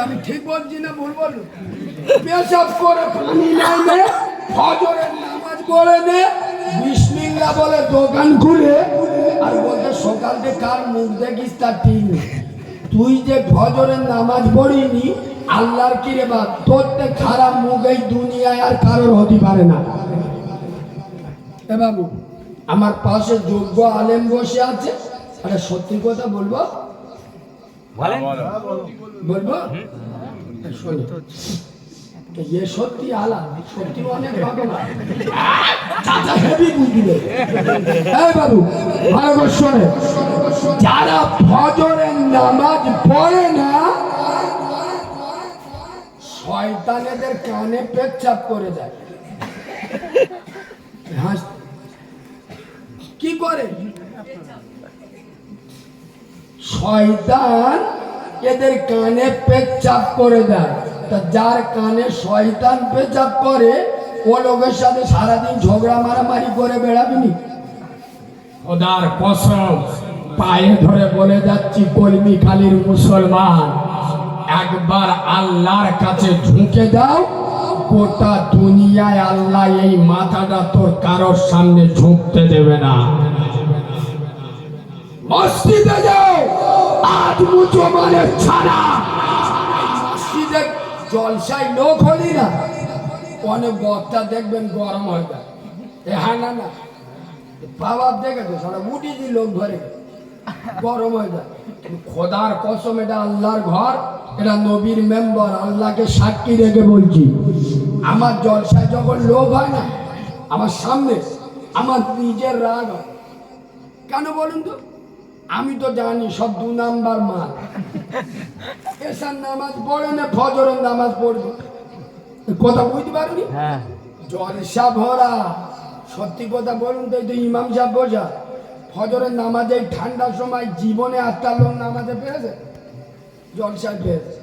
আমি ঠিক বলছি না ভুল বললু? পেশাব করে পানি নামে ফজরের নামাজ পড়ে নে, বিসমিল্লাহ বলে দোকান খুলে আর বলতে সকাল থেকে কার মুখ দেখিস তার ঠিক নেই। তুই যে ফজরের নামাজ পড়িনি আল্লাহর কি রে বাপ, তোর তে খারাপ মুখ এই দুনিয়ায় আর কারোর হতে পারে না। এ বাবু, আমার পাশে যোগ্য আলেম বসে আছে, আরে সত্যি কথা বলবো বলবো শোনো, এ সত্যি আলা সত্যি অনেক ভগবান চাচা হেবি বুঝবে। এই বাবু ভালো করে শোনে, যারা ফজরের নামাজ পড়ে না শয়তানেদের কানে পেচ্ছাপ করে দেয়। কি করে শয়তান এদের কানে পেচ্ছাপ করে দেয়। তা যার কানে শয়তান পেচ্ছাপ করে ও লোকের সাথে সারাদিন ঝগড়া মারামারি করে বেড়াবিনি? খোদার কসম পায়ে ধরে বলে যাচ্ছি কলমি খালির মুসলমান, একবার আল্লাহর কাছে ঝুঁকে দাও, গোটা দুনিয়ায় আল্লাহ এই মাথাটা তোর কারোর সামনে ঝুঁকতে দেবে না। মসজিদে যাও, আজ মুসলমানের ছাড়া মসজিদে জলসায় লোক হলি না, অনেক বক্তা দেখবেন গরম হয়ে যায়। হ্যাঁ না না বাবা দেখেছো সারা উঠি দি লোক ধরে গরম হয়ে যায়। খোদার কসম এটা আল্লাহর ঘর, এটা নবীর মেম্বার, আল্লাহকে সাক্ষী রেখে বলছি, আমার জলসায় যখন লোক হয় না আমার সামনে আমার নিজের রাগ হয়। কেন বলুন তো? আমি তো জানি সব 2 নাম্বার মাল, এসার নামাজ পড়ে না ফজরের নামাজ পড়বে, কথা বুঝতে পারিনি? জলসা ভরা। সত্যি কথা বলুন তো, এই তো ইমাম সাহেব বোঝা ফজরের নামাজে ঠান্ডার সময় জীবনে 8টা লোক নামাজে পেয়েছে, জলসায় পেয়েছে।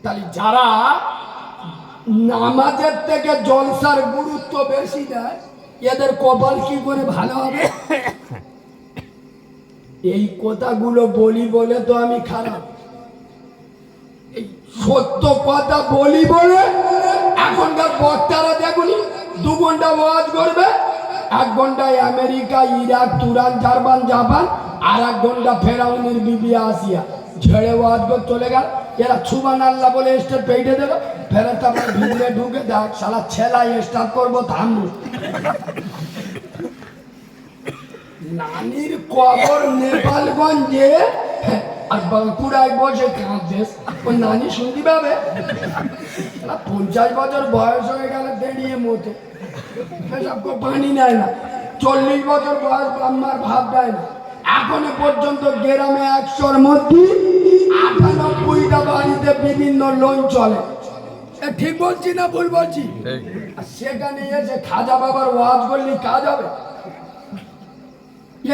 তাহলে যারা নামাজের থেকে জলসার গুরুত্ব বেশি দেয় এদের কপাল কি করে ভালো হবে? এই কথাগুলো বলি বলে তো আমি খারাপ, এই সত্য কথা বলি বলে এখনকার বক্তারা দেখুনি 2 ঘন্টা ওয়াজ করবে, 1 ঘন্টায় America, Iraq, Turan, German, Japan, আর 1 ঘন্টা ফেরাউনের বিবি আসিয়া ছেড়ে ওয়াজ করে চলে গেল। এরা সুবহানাল্লাহ বলে স্টেপ পেটে দিল, ফেরত আমার ভিতরে ঢুকে দেখ শালা ছেলাই স্টার্ট করবো থামবো। নানির কবর নেপালগঞ্জে আর বাঁকুড়ায় বসে কাঁদছিস, ও নানি শুনতে পাবে? 50 বছর বয়স হয়ে গেলে দাঁড়িয়ে মতো সব পানি নেয় না, 40 বছর বয়স আমার ভাব দেয় না। এখনো পর্যন্ত গ্রামে 100-র মধ্যে 98টা বাড়িতে বিভিন্ন লোন চলে। ঠিক বলছি না ভুল বলছি? সেখানে এসে খাজা বাবার ওয়াজ করলে কাজ হবে?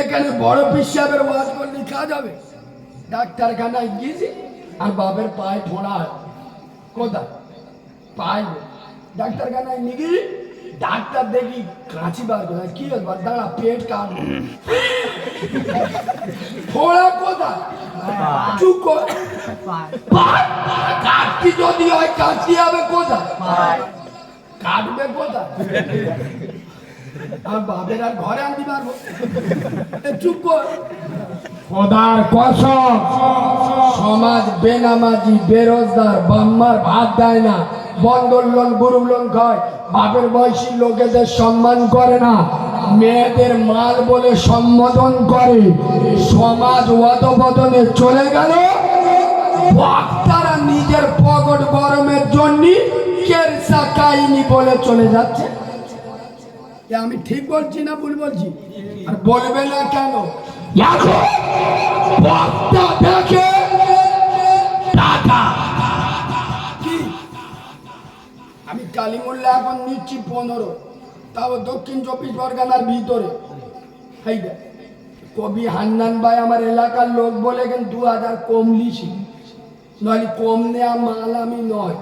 এখানে বড় পীর সাহেবের ওয়াজ করলে কাজ হবে? ডাক্তারখানায় গিয়েছি আর বাপের পায়ে ফোড়া, কোথায় পায়ে, ডাক্তারখানায় নিয়ে গিয়ে ডাক্তার দেখি কাঁচি বার করে, কি হল দাঁড়া পেট কাট, ফোড়া কোথায়? চুপ কর, কাটতি যদি হয় কাটতে হবে কোথায়, কাটবে কোথায়? আর বাপের আর ঘরে আনতে পারবো? চুপ কর। খোদার কসম সমাজ বেনামাজি, বেরোজগার, বাম্মার ভাত দেয় না, বন্দর লোন, গরু লোন খায়, বাপের বয়সী লোকেদের সম্মান করে না, মেয়েদের মাল বলে সম্বোধন করে, সমাজ অধপতনে চলে গেল। বক্তারা নিজের পকেট গরমের জন্য কেরসা কাহিনী বলে চলে যাচ্ছে। আমি ঠিক বলছি না ভুল বলছি? আর বলবে না কেন? বক্তা দেখে টাকা। কি আমি কালিমুল্লাহ এখন নিচ্ছি 15, তাও দক্ষিণ 24 পরগনার ভিতরে। কবি হান্নান ভাই আমার এলাকার লোক বলে কিন্তু 2000 কম লিছি, নয় কম নেওয়া মাল আমি নয়।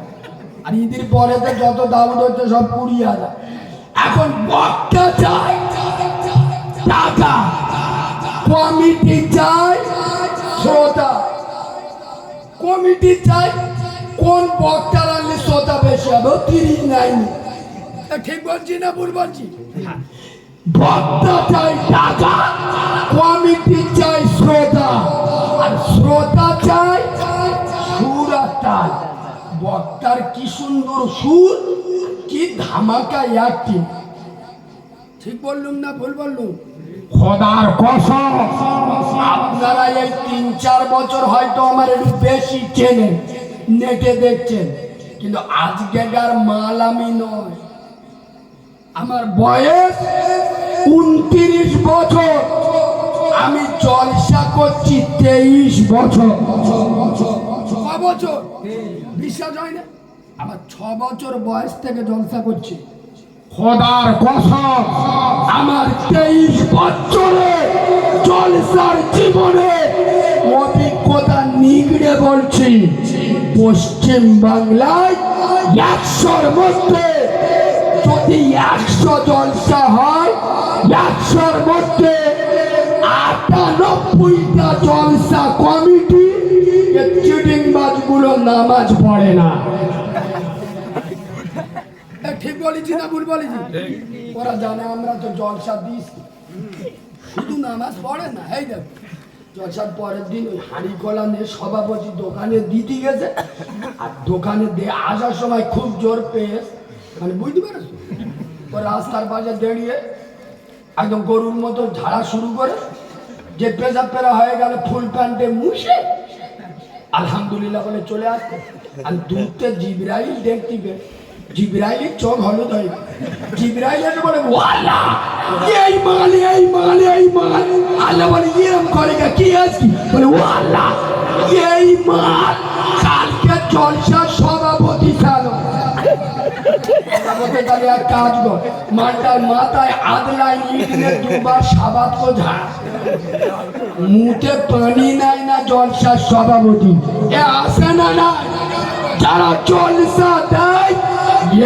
আর ঈদের পরে তো যত দাউদ হচ্ছে সব 20,000। এখন বক্তা চাই টাকা, কমিটি চাই শ্রোতা, কমিটি চাই কোন বক্তার আনলে শ্রোতা বেশি হবে? 30 নাই, ঠিক বলছি না ভুল বলছি? বক্তা চাই টাকা, কমিটি চাই শ্রোতা, আর শ্রোতা চাই সুর আর তাল। বক্তার কি সুন্দর সুর, কি ধামাকা অ্যাক্টিং। ঠিক বললুম না ভুল বললুম? খোদার কসম, আপনারা এই 3-4 বছর হয়তো আমার একটু বেশি চেনেন, নেটে দেখছেন, কিন্তু আজকেকার মাল আমি নয়। আমার বয়স 29 বছর, আমি জলসা করছি 23 বছর। 6 বছর বিশ্বাস হয় না? আমার 6 বছর বয়স থেকে জলসা করছি। খোদার কসম, আমার 23 বছরে জলসার জীবনে অভিজ্ঞতা নিগড়ে বলছি, পশ্চিম বাংলায় 100-র মধ্যে যদি 100 জলসা হয়, 100-র মধ্যে 98টা জলসা কমিটি চিটিংবাজগুলো নামাজ পড়ে না। ঠিক বলেছি না ভুল বলেছি? ওরা জানে আমরা তো জলসা দিস, শুধু নামাজ পড়ে না। এই দেখ, জলসার পরের দিন ওই হাঁড়ি কলা নিয়ে সভাপতি দোকানে দিতে গেছে, আর দোকানে দিয়ে আসার সময় খুব জোর পেয়ে, মানে বুঝতে পারছ, ও রাস্তার পাশে দাঁড়িয়ে একদম গরুর মতো ঝাড়া শুরু করে, যে পেশাব পেরা হয়ে গেল ফুল প্যান্টে মুছে আলহামদুলিল্লাহ বলে চলে আসতো। আর দূরতে জিবরাইল দেখতিবে, জিবরাইলের চোখ হলুদ হয়ে, জিবরাইল এসে বলে ওয়াল্লাহ এই মাল এই মাল এই মাল। আল্লাহ বলে এরম করে কি আছি? বলে ওয়াল্লাহ এই মাল কালকে জলসার সভাপতি ছিল। সভাপতি তাহলে এক কাজ কর, মালটার মাথায় আদলায় ইট নিয়ে 2বার সাবাত কো ঝাড়, মুখে পানি নাই না জলসার সভাপতি এ আসে না। না যারা জলসা দেয়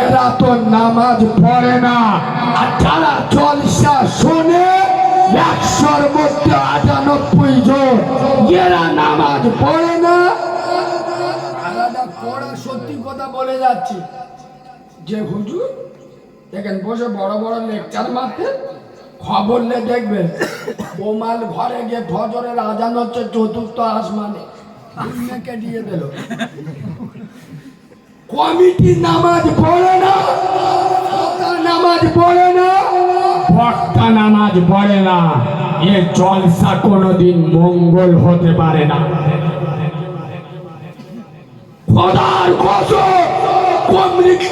এরা তো নামাজ পড়ে না, আর যারা জলসা শোনে 100-র মধ্যে 98 জন এরা নামাজ পড়ে না। আলাদা পড়া সত্যি কথা বলে যাচ্ছি, যে হুজুর দেখেন বসে বড় বড় লেকচার মারতে, খবর লে দেখবেন বোমাল ঘরে গিয়ে ফজরের আজান হচ্ছে 4র্থ আসমানে, মেয়েকে দিয়ে দিল। কমিটি নামাজ পড়ে না, নামাজ পড়ে না, বক্তা নামাজ পড়ে না, এ জলসা কোনোদিন মঙ্গল হতে পারে না। খোদার কসম,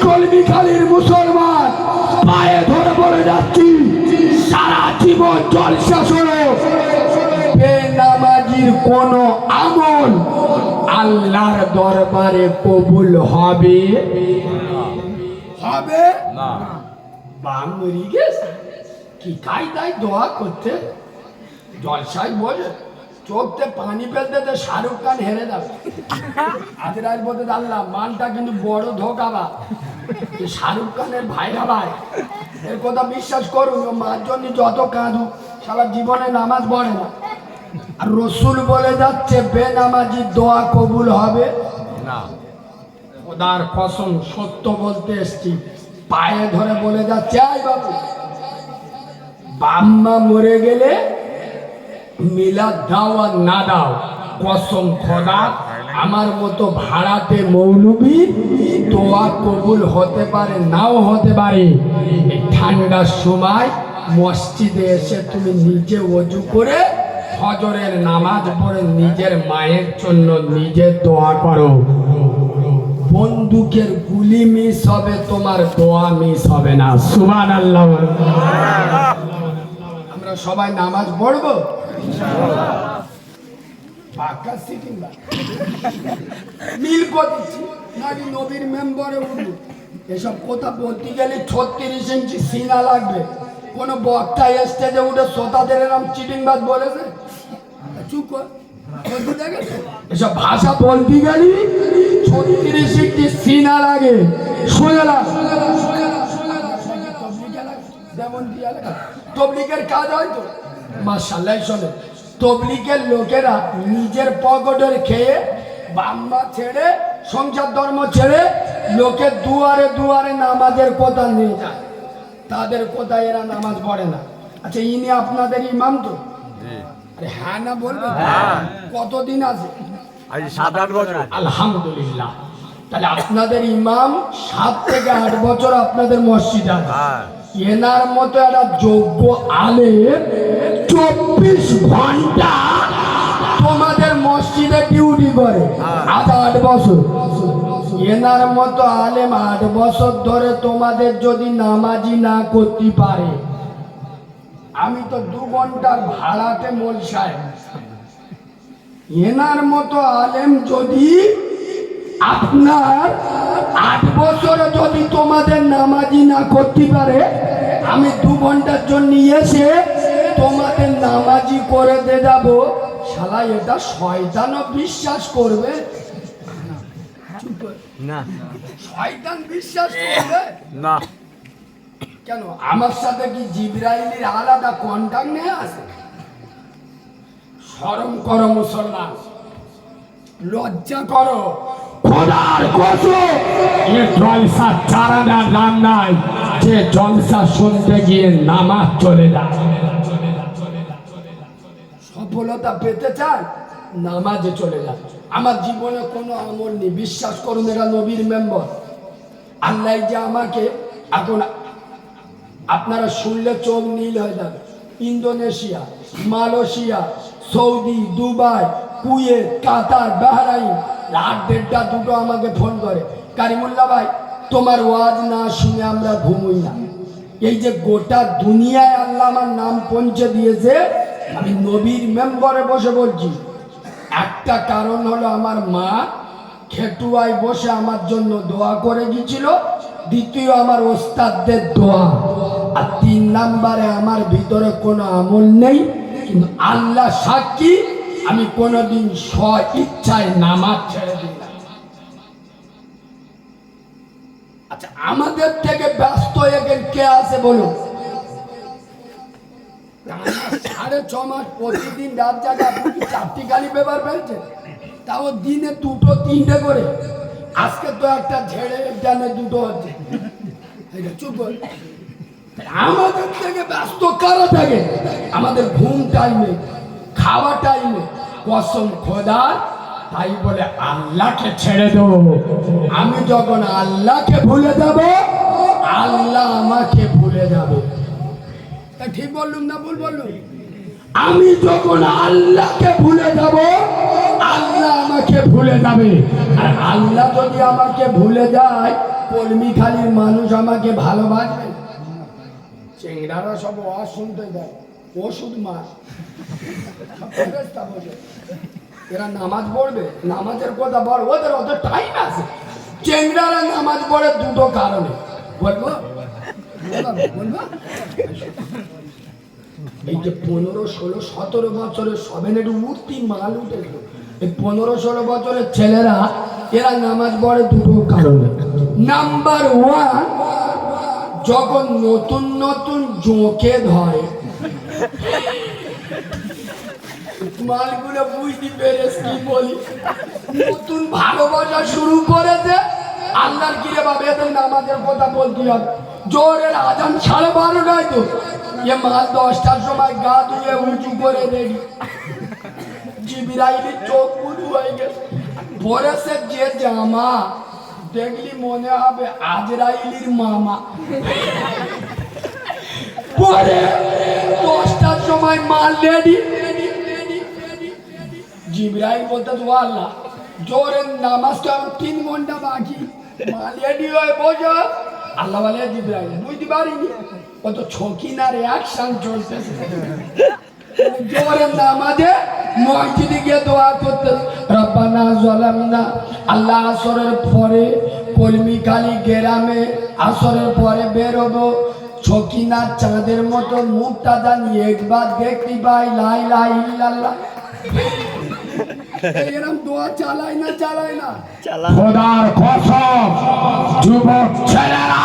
কলমি খালির মুসলমান পায়ে ধরে বলে যাচ্ছি, সারা জীবন জলসা শোনো, বেনামাজির কোন আমল আল্লাহর দরবারে কবুল হবে হবে না। বাঙরি গেছে কি কায়দায় দোয়া করতে, জলসায় বলে চোখতে পানি ফেলতে শাহরুখ খান হেরে যাবে। আজরাইল বলতে জানলাম মানটা কিন্তু বড় ধোকাবা, শাহরুখ খানের ভাইরা ভাই, এর কথা বিশ্বাস করুন। ও মার জন্য যত কাঁদু, সারা জীবনে নামাজ পড়ে না, আর রসুল বলে যাচ্ছে বেনামাজির দোয়া কবুল হবে না। খোদার কসম সত্য বলতে এসছি, পায়ে ধরে বলে যাচ্ছে আই বাবু, বাম্মা মরে গেলে মিলাদ দাও আর না দাও, কসম খোদা আমার মতো ভাড়াতে মৌলবি দোয়া কবুল হতে পারে নাও হতে পারে। এই ঠান্ডার সময় মসজিদে এসে তুমি নিজে ওযু করে ফজরের নামাজ পড়ে নিজের মায়ের জন্য নিজে দোয়া করো, বন্দুকের গুলি মিস হবে, তোমার দোয়া মিস হবে না। সুবহানাল্লাহ। আমরা সবাই নামাজ পড়বো পাকা সিটিং মিল করছি নাকি নবীর মেম্বারে উঠবো। এসব কথা বলতে গেলে 36 ইঞ্চি সিনা লাগবে। কোনো বক্তা স্টেজে উঠে শ্রোতাদের এরকম চিটিংবাজ বলেছে? চুপ কর, এসব ভাষা বলতে গেলি 36 ইঞ্চি সিনা লাগে। শোনা তবলিগের কাজ হয়তো মাশাআল্লাহ। শোনে তবলিগের লোকেরা নিজের পকেটের খেয়ে বাম্মা ছেড়ে সংসার ধর্ম ছেড়ে লোকের দুয়ারে দুয়ারে নামাজের কথা নিয়ে যায়, তাদের কোথায় এরা নামাজ পড়ে না। আচ্ছা, ইনি আপনাদের ইমাম তো? আরে হ্যাঁ না বলবেন? কতদিন আছে? 7-8 বছর। আলহামদুলিল্লাহ। তাহলে আপনাদের ইমাম 7 থেকে 8 বছর আপনাদের মসজিদে আছে। এনার মতো একটা যোগ্য আলেম 24 ঘন্টা তোমাদের মসজিদে ডিউটি করে, আজ 8 বছর। এনার মতো আলেম 8 বছর ধরে তোমাদের যদি নামাজি না করতে পারে, আমি তো 2 ঘন্টার ভাড়াতে মোল সাহেব। এনার মতো আলেম যদি আপনার 8 বছরে যদি তোমাদের নামাজি না করতে পারে, আমি 2 ঘন্টার জন্য এসে তোমাদের নামাজি করে দিয়ে যাব। শালা এটা শয়তানও বিশ্বাস করবে না, শয়তান বিশ্বাস করবে না। কেন? আমার সাথে কি জিবরাইলের আলাদা কন্টাক্ট নিয়ে আছে? শরম করো মুসলমান, লজ্জা করো। খোদার কসম, এ জলসা চারানার নাম নাই যে জলসা শুনতে গিয়ে নামাজ চলে যায়। সফলতা পেতে চান, নামাজে চলে যান। আমার জীবনে কোনো আমল নেই, বিশ্বাস করুন, এরা নবীর মেম্বার। আল্লাহ যে আমাকে এখন আপনারা শুনলে চোখ নীল হয়ে যাবে। Indonesia, Malaysia, Saudi, Dubai, Kuwait, Qatar, Bahrain, রাত 1:30 2টো আমাকে ফোন করে, কারিমুল্লাহ ভাই তোমার ওয়াজ না শুনে আমরা ঘুমোই না। এই যে গোটা দুনিয়ায় আল্লাহ আমার নাম পৌঁছে দিয়েছে, আমি নবীর মেম্বারে বসে বলছি। একটা কারণ হলো আমার মা খেটুয়ায় বসে আমার জন্য দোয়া করে গিয়েছিল, দ্বিতীয় আমার ওস্তাদদের দোয়া, আর 3 নম্বরে আমার ভিতরে কোনো আমল নেই। কিন্তু আল্লাহ সাক্ষী, আমি কোনোদিন স্ব ইচ্ছায় নামাজ ছেড়ে দিই না। আচ্ছা, আমাদের থেকে ব্যস্ত এখানে কে আছে বলুন? 6.5 মাস প্রতিদিন রাত জাগা, আপনি 4টি গালি পেপার ফেলছেন, তাও দিনে 2টো 3টে করে। আজকে তো একটা ঝেড়ে জানে 2টো হচ্ছে। চুপ কর। আমাদের থেকে ব্যস্ত কারা থাকে? আমাদের ঘুম টাইমে, খাওয়া টাইমে। কসম খোদার, তাই বলে আল্লাহকে ছেড়ে দেবো? আমি যখন আল্লাহকে ভুলে যাব, আল্লাহ আমাকে ভুলে যাবে। ঠিক বললুম না ভুল বললুম? আমি যখন আল্লাহকে ভুলে যাব, আল্লাহ আমাকে ভুলে যাবে। আর আল্লাহ যদি আমাকে ভুলে যায়, কলমিখালির মানুষ আমাকে ভালোবাসবে? চেংড়ারা সব ওয়াজ শুনতে যায়, ওষুধ মাস এরা নামাজ পড়বে, নামাজের কথা বল, ওদের অত টাইম আছে। চেংড়ারা নামাজ পড়ে 2টো কারণে, বলবো বলবো? এই যে 15, 16, 17 বছরের সবেনের উঠতি মাল উঠেছিল, এই 15, 16 বছরের ছেলেরা এরা নামাজ পড়ে 2টো কারণে। নাম্বার 1, যখন নতুন নতুন জোঁকে ধরে, মালগুলো বুঝতে পেরেছ কি বলি, নতুন ভালোবাসা শুরু করেছে। আল্লাহর কিরে বাবা, এদের নামাজের কথা বলতে হবে। জোরের আজান 12:30 তো, এ মাল 10টার সময় গা ধুয়ে উঁচু করে রেডি। জিবরাইলের চোখ বুঝু হয়ে গেছে, পরেছে যে জামা দেখলি মনে হবে আজরাইলির মামা। পরে 10টার সময় মাল রেডি। জিবরাইল বলতে তো আল্লাহ, জোরের নামাজ তো 3 ঘন্টা বাকি, মাল রেডি হয়ে বোঝো। আল্লাহ বলে জিবরাইল বুঝতে পারিনি, কত ছকিনার অ্যাকশন চলতেছে। জোরের নামাজে মসজিদে গিয়ে দোয়া করতে, রব্বানা যালামনা। আল্লাহ আসরের পরে কলমিখালি গ্রামে আসরের পরে বেরোবো, ছকিনার চাঁদের মতো মুখটা জানিয়ে একবার দেখতে পাই, লা ইলাহা ইল্লাল্লাহ। এরকম দোয়া চালায় না, চালায় না? খোদার কসম, যুবক ছেলেরা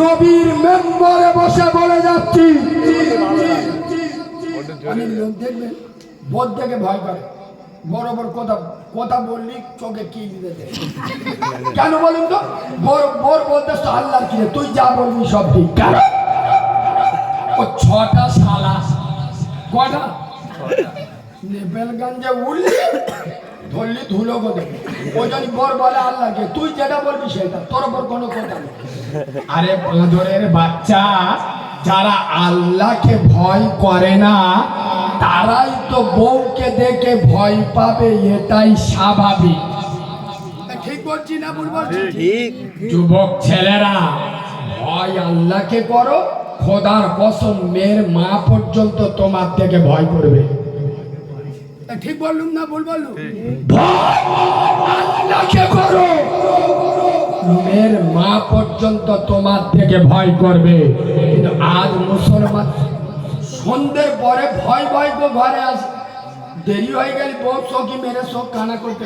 নবীর মেম্বারে বসে বলে যাচ্ছি, অনেক লোক দেখবেন বোধ থেকে ভয় করে, বড় বড় কথা কথা বললি চোখে কি দিতে দে। কেন বলুন তো? বোর বলতে আল্লাহ কি তুই যা বলবি সব ঠিক। কেন? ও 6টা শালা কটা নেপেলগঞ্জে উঠলি ধরলি ধুলো কোথায়? ও যদি বর বলে আল্লাহকে তুই যেটা বলবি সেটা, তোর ওপর কোনো কথা নেই। আরে বাঁদরের বাচ্চা, যারা আল্লাহকে ভয় করে না তারাই তো বউকে দেখে ভয় পাবে, এটাই স্বাভাবিক। ঠিক বলছি না ভুল বলছি? ঠিক। যুবক ছেলেরা, ভয় আল্লাহকে করো, খোদার কসম মেয়ের মা পর্যন্ত তোমার থেকে ভয় করবে। ঠিক বললুম না ভুল বললুম? ভয় আল্লাহকে করো, মেয়ের মা পর্যন্ত তোমার থেকে ভয় করবে। কিন্তু আজ মুসলমান সন্ধ্যের পরে ভয় ভয় গো ঘরে আসে, দেরি হয়ে গেলে বউ চোখি মেরে চোখ কানা করতে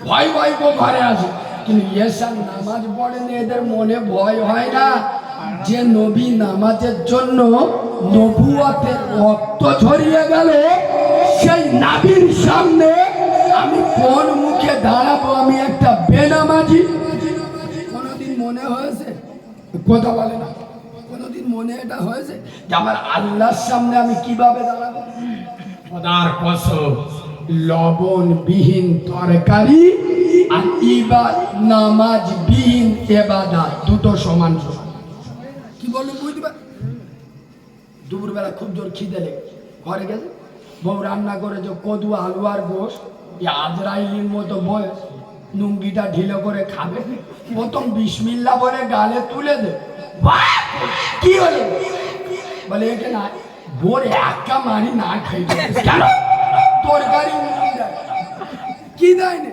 ভয় ভয় গো ঘরে আসে। কিন্তু এসব নামাজ পড়েন এদের মনে ভয় হয় না যে নবী নামাজের জন্য নবুয়তের রক্ত ঝরিয়ে গেল, সেই নবীর সামনে আমি কোন মুখে দাঁড়াবো? আমি একটা বেনামাজি। কোনদিন মনে হয়েছে? কথা বলে না। কোনদিন মনে এটা হয়েছে যে আমার আল্লাহর সামনে আমি কিভাবে দাঁড়াবো? খোদার কসম, লবণ বিহীন তরকারি আর নামাজ বিহীন ইবাদত দুটো সমান সমান। কি বলবো বুঝতে পার? দুপুরবেলা খুব জোর খিদে লেগে ঘরে গেছে, বউ রান্না করেছে কদু আলু আর গোশ, আজরাইলির মতো বয়স, নুঙ্গিটা ঢিলে করে খাবে, প্রথম বিসমিল্লাহ বলে গালে তুলে দে। কি হলো? বলে এটা না, বোর একটা মারি না খাই। কেন? তরকারি কি দেয় না?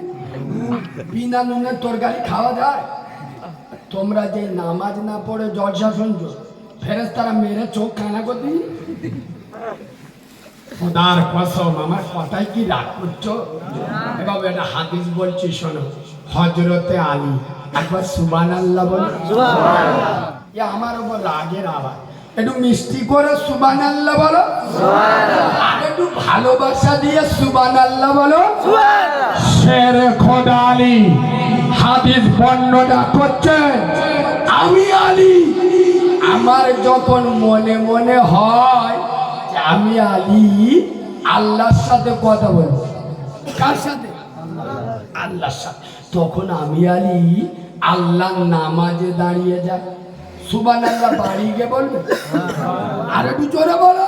বিনা নুনের তরকারি খাওয়া যায়? তোমরা যে নামাজ না পড়ে জলসা শুনছো, ফেরেশতারা মেরে চোখ কানা করতে। খোদার কসম, আমার কথাই কি রাগ করছো? এবার একটা হাদিস বলছি শোনো। হযরতে আলী একবার সুবহানাল্লাহ বলো। এ আমার ওপর রাগের আওয়াজ, একটু মিষ্টি করে সুবহানাল্লাহ বলো। আর একটু ভালোবাসা দিয়ে সুবহানাল্লাহ বলো। শের খোদা আলী হাদিস বর্ণনা করছেন, আমি আলী, আমার যখন মনে মনে হয় যে আমি আলী আল্লাহর সাথে কথা বলবো। কার সাথে? আল্লাহর সাথে। তখন আমি আলী আল্লাহর নামাজে দাঁড়িয়ে যাই। সুবহানাল্লাহ বাড়ি গিয়ে বলবে? আর একটু জোরে বলো।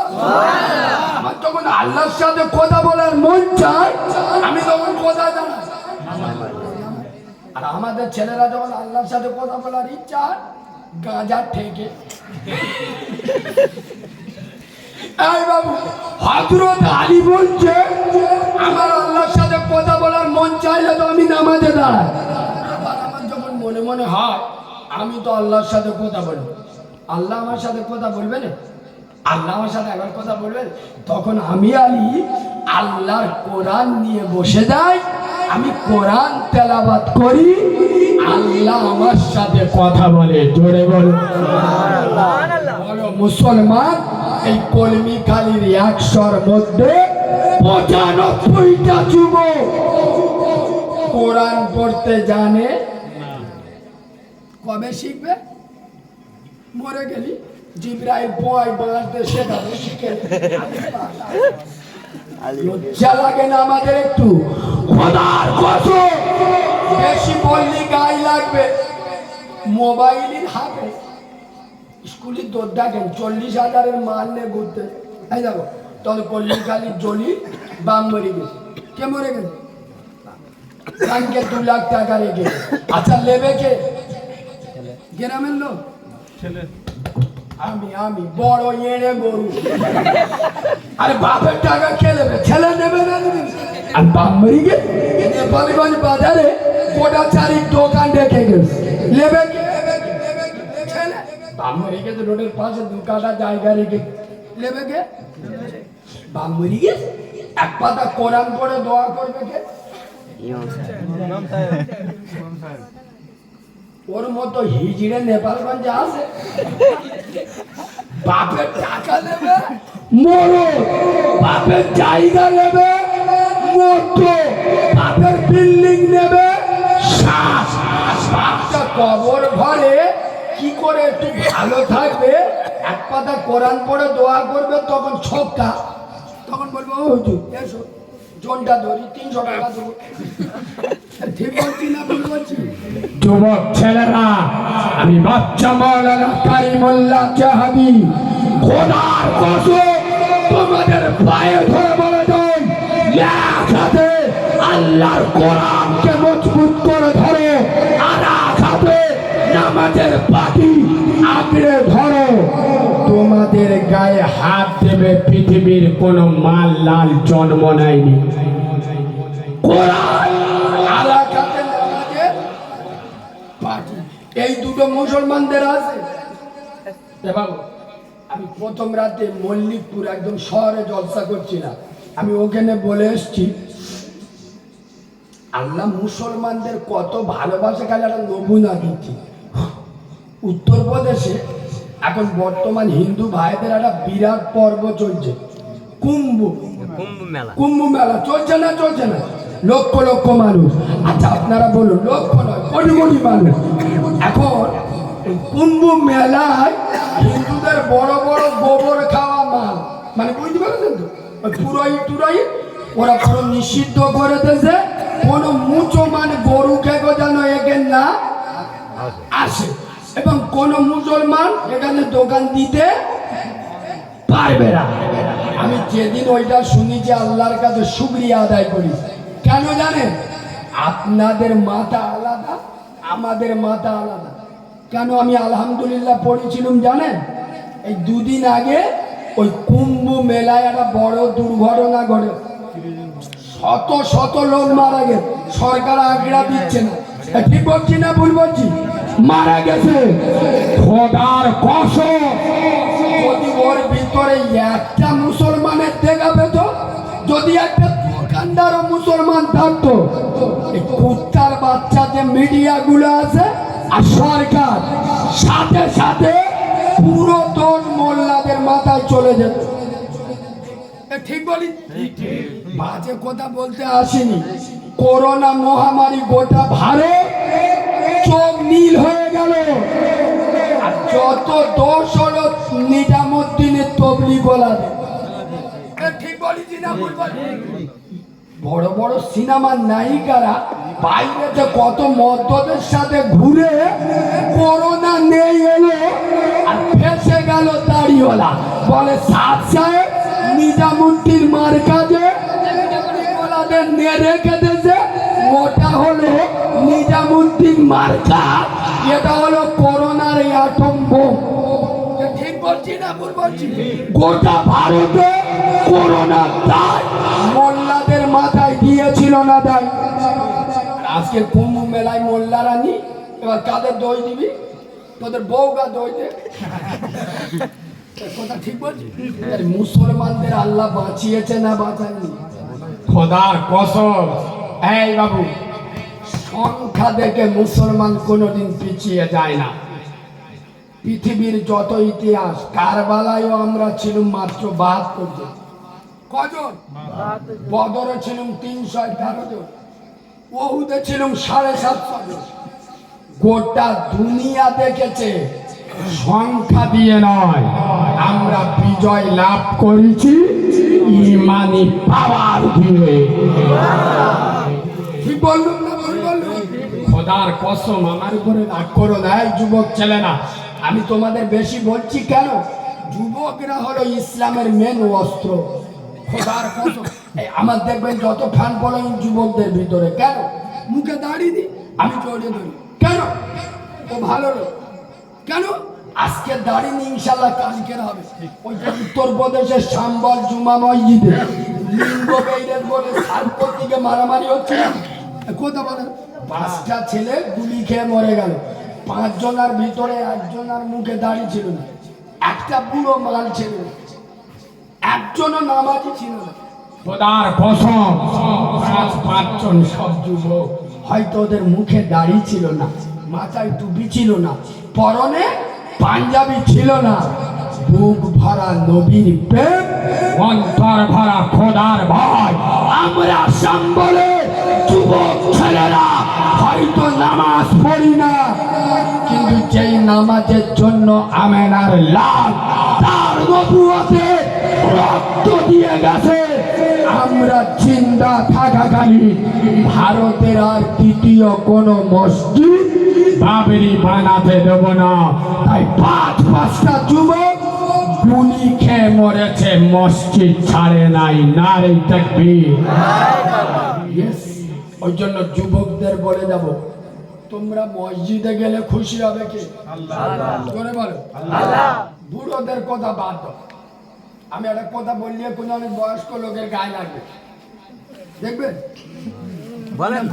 আমার যখন আল্লাহর সাথে কথা বলার মন চায় আমি তখন কোথায় দাঁড়াই? আর আমাদের ছেলেরা যখন আল্লাহর সাথে কথা বলার ইচ্ছা গাঁজা ঠেকে। এই বাবু, হযরত আলী বলছে আমার আল্লাহর সাথে কথা বলার মন চাইলে তো আমি নামাজে দাঁড়াই। আর আমার যখন মনে মনে হয় আমি তো আল্লাহর সাথে কথা বলবো, আল্লাহ আমার সাথে কথা বলবে না, আল্লাহ আমার সাথে একবার কথা বলবেন, তখন আমি আলী আল্লাহর কোরআন নিয়ে বসে যাই, আমি কোরআন তেলাওয়াত করি, আল্লাহ আমার সাথে কথা বলে। জোরে বলো বলো মুসলমান, এই কলমি খালির 100-র মধ্যে 95টা যুবক কোরআন পড়তে জানে। কবে শিখবে? মরে গেলি জিবরাইল পয় বাঁধতে শেখাবে, শিখে লজ্জা লাগে না আমাদের একটু? খোদার কসম, বেশি বললি গায়ে লাগবে। মোবাইলের হাতে স্কুলের দৌড় দেখেন 40,000-এর মাল নিয়ে ঘুরতে। এই দেখো তাহলে কল্লিখালি জলি বাম মরে গেছে। কে মরে গেছে? ব্যাংকে 2 লাখ টাকা রেখে। আচ্ছা লেবে কে? গ্রামের লোক। আমি বড় এড়ে গরু। আরে বাপের টাকা কে নেবে? ছেলে নেবে না? আর বাপ মরে গেছে। নেপালগঞ্জ বাজারে গোটা 4 দোকান রেখে গেছে, লেবে কে? ছেলে। বাপ মরে গেছে, রোডের পাশে 2 কাঠা জায়গা রেখে লেবে কে? বাপ মরে গেছে, এক পাতা কোরআন পড়ে দোয়া করবে কে? ওর মতো হিজড়ে নেপালগঞ্জে আসে, বাপের টাকা নেবে মরো, বাপের জায়গা নেবে মতো বাপের বিল্ডিং নেবে শ্বাস বাপটা কবর ঘরে কি করে একটু ভালো থাকবে, এক পাতা কোরআন পড়ে দোয়া করবে, তখন ছক্কা, তখন বলবো ও হুজুর এসো জনটা ধরি 300 টাকা দেবো। ঠিক বলছি না ভুল বলছি? যুবক ছেলেরা, আমি বাচ্চা মাওলানা কারিমুল্লাহ জাহাবি খোদার কসম তোমাদের পায়ে ধরে বলে দেন, এক হাতে আল্লাহর কোরআনকে মজবুত করে ধরো, আর এক হাতে নামাজের পাটি আঁকড়ে ধরো। তোমাদের গায়ে হাত দেবে পৃথিবীর কোন মাল লাল জন্ম নেয়নি। কোরআন আর এক হাতে নামাজের পাটি, এই দুটো মুসলমানদের আছে। বাবু আমি প্রথম রাতে মল্লিকপুর একদম শহরে জলসা করছি না, আমি ওখানে বলে এসছি আল্লাহ মুসলমানদের কত ভালোবাসে, খালি একটা নমুনা দিচ্ছি। উত্তরপ্রদেশে এখন বর্তমান হিন্দু ভাইদের একটা বিরাট পর্ব চলছে, কুম্ভ মেলা চলছে না চলছে না? লক্ষ লক্ষ মানুষ। আচ্ছা আপনারা বলুন, লক্ষ নয় কোটি কোটি মানুষ। এখন কুম্ভ মেলায় হিন্দুদের বড় বড় গোবর খাওয়া মাল, মানে বুঝতে পারছেন তো, পুরোহিত টুরোহিত ওরা পুরো নিষিদ্ধ করে দিয়েছে, কোনো মুসলমান গরুকে যেন এখানে না আসে, এবং কোন মুসলমান এখানে দোকান দিতে পারবে না। আমি যেদিন ওইটা শুনেছি আল্লাহর কাছে শুকরিয়া আদায় করি। কেন জানেন? আপনাদের মাথা আলাদা, আমাদের মাথা আলাদা। কেন আমি আলহামদুলিল্লাহ পড়েছিলাম জানেন? এই দুদিন আগে ওই কুম্ভ মেলায় একটা বড় দুর্ঘটনা ঘটে, শত শত লোক মারা গেছে, সরকার আগ্রা দিচ্ছে না। ঠিক বলছি না ভুল বলছি? মারা গেছে। খোদার কসম যদি ওর ভিতরে একটা মুসলমানের দেখা পেত, যদি একটা দোকানদারও মুসলমান থাকতো, এই কুত্তার বাচ্চা যে মিডিয়া গুলো আছে আর সরকার সাথে সাথে পুরো দোষ মোল্লাদের মাথায় চলে যেত। ঠিক বলি? বাজে কথা বলতে আসেনি। করোনা মহামারী গোটা ভারত চোখ নীল হয়ে গেল, আর যত দোষ হলো নিজামুদ্দিনের তবলিগ ওয়ালাদের। ঠিক বলেছি না ভুল বলি? বড় বড় সিনেমার নায়িকারা বাইরেতে কত মদ্যদের সাথে ঘুরে করোনা নেই এলো, আর ফেসে গেল দাড়িওয়ালা, বলে সাত সাহেব নিজামুদ্দিন মার কাজে ওলাদের নিয়ে রেখে দিয়েছে, ওটা হলো নিজামুদ্দিন মার্কা, এটা হলো করোনার অ্যাটম বোম। ঠিক বলছি না ভুল বলছি? গোটা ভারতে করোনা দায় মোল্লাদের মাথায় দিয়েছিল না দায়। আজকে কুম্ভ মেলায় মোল্লারা নি, এবার কাদের দই দিবি? তোদের বউগা দই দে। কথা ঠিক বলছি? মুসলমানদের আল্লাহ বাঁচিয়েছে না বাঁচায়নি? খোদার কসম, এই বাবু সংখ্যা দেখে মুসলমান কোনোদিন পিছিয়ে যায় না। পৃথিবীর যত ইতিহাস, কারবালায়ও আমরা ছিলাম মাত্র 72 জন। কজন? বদরে ছিলাম 313 জন, ওহুদে ছিলাম 750 জন। গোটা দুনিয়া দেখেছে সংখ্যা দিয়ে নয়, আমরা বিজয় লাভ করেছি ইমানি পাওয়ার দিয়ে। ঠিক বললাম না ভুল বললাম? খোদার কসম আমার উপরে রাগ করো না। এই যুবক ছেলেরা, আমি তোমাদের বেশি বলছি কেন? যুবকরা হলো ইসলামের মেন অস্ত্র। খোদার কসম আমার দেখবেন যত ফ্যান ফলোয়িং যুবকদের ভিতরে। কেন? মুখে দাঁড়িয়ে দিই, আমি জড়িয়ে ধরি। কেন? ও ভালো লোক। কেন? আজকে দাঁড়িয়ে ইনশাল্লাহ কালকের হবে। ওইটা উত্তরপ্রদেশের সাম্বল জুমা মসজিদে লিঙ্গ বেইরের বলে সার্কর দিকে মারামারি হচ্ছে না? কথা বলেন, 5টা ছেলে গুলি খেয়ে মরে গেল, 5 জনের ভিতরে 1 জনের মুখে দাঁড়িয়ে ছিল না, একটা বুড়ো মাল ছিল না, একজনও নামাজি ছিল না। খোদার কসম 5 জন সব যুবক, হয়তো ওদের মুখে দাড়ি ছিল না, মাথায় টুপি ছিল না, পরনে পাঞ্জাবি ছিল না, বুক ভরা নবীর প্রেম, অন্তর ভরা খোদার ভয়। আমরা সম্বলে যুবক ছেলেরা হয়তো নামাজ পড়ি না, কিন্তু যেই নামাজের জন্য আমেনার লাল তার নবুয়তে রক্ত দিয়ে গেছে, আমরা চিন্তা থাকাকালীন ভারতের আর দ্বিতীয় কোনো মসজিদ বাবরি বানাতে দেব না। তাই পাঁচটা যুবক গুলি খেয়ে মরেছে, মসজিদ ছাড়ে নাই। নারে তাকবীর। Yes, ওই জন্য যুবকদের বলে যাব, তোমরা মসজিদে গেলে খুশি হবে কি? আল্লাহ। জোরে বলো আল্লাহ। বুড়োদের কথা বাদ দাও। আমি একটা কথা বললে কোনো অনেক বয়স্ক লোকের গায়ে লাগবে, দেখবেন বলেন।